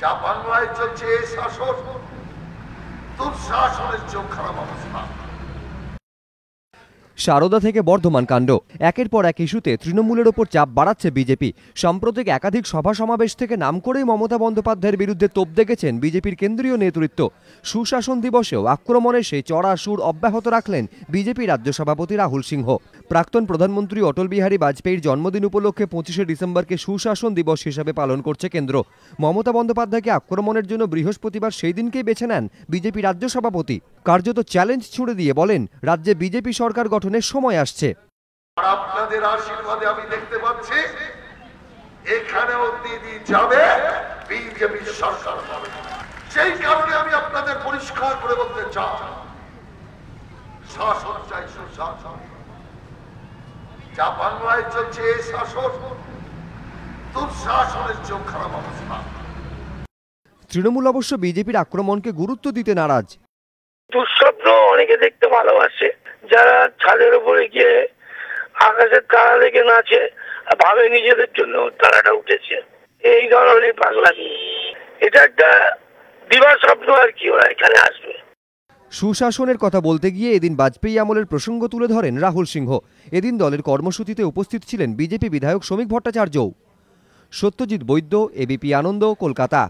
যা বাংলায় চলছে এই শাসন দুঃশাসনের চোখ খারাপ অবস্থা। সারদা থেকে বর্ধমান কাণ্ড, একের পর এক ইস্যুতে তৃণমূলের ওপর চাপ বাড়াচ্ছে বিজেপি। সাম্প্রতিক একাধিক সভা সমাবেশ থেকে নাম করেই মমতা বন্দ্যোপাধ্যায়ের বিরুদ্ধে তোপ দেখেছেন বিজেপির কেন্দ্রীয় নেতৃত্ব। সুশাসন দিবসেও আক্রমণের সেই চড়া সুর অব্যাহত রাখলেন বিজেপি রাজ্য সভাপতি রাহুল সিংহ। প্রাক্তন প্রধানমন্ত্রী অটল বিহারী বাজপেয়ীর জন্মদিন উপলক্ষে 25শে ডিসেম্বরকে সুশাসন দিবস হিসেবে পালন করছে কেন্দ্র। মমতা বন্দ্যোপাধ্যায়কে আক্রমণের জন্য বৃহস্পতিবার সেই দিনকেই বেছে নেন বিজেপি রাজ্য সভাপতি। কার্যত চ্যালেঞ্জ ছুড়ে দিয়ে বলেন, রাজ্যে বিজেপি সরকার গঠনের সময় আসছে। আপনাদের আশীর্বাদে আমি দেখতে পাচ্ছি এখানেও দিদি যাবে, বিজেপি সরকার হবে। সেই কারণে আমি আপনাদের পরিষ্কার করে বলতে চাই, শাসন চাই সুশাসন। যা বাংলায় চলছে এই শাসন দুঃশাসনের চোখ খারাপ অবস্থা। তৃণমূল অবশ্য বিজেপির আক্রমণকে গুরুত্ব দিতে নারাজ। দুঃস্বপ্ন অনেকে দেখতে ভালোবাসে, যারা ছাদের উপরে গিয়ে আকাশের তারা দেখে নাচে, ভাবে নিজেদের জন্য তারাটা উঠেছে। এই ধরনের পাগলামি, এটা একটা দিবা স্বপ্ন আর কি, ওরা এখানে আসবে। সুশাসনের কথা বলতে গিয়ে এদিন বাজপেয়ী আমলের প্রসঙ্গ তুলে ধরেন রাহুল সিংহ। এদিন দলের কর্মসূচিতে উপস্থিত ছিলেন বিজেপি বিধায়ক শ্রমিক ভট্টাচার্যও। সত্যজিৎ বৈদ্য, এবিপি আনন্দ, কলকাতা।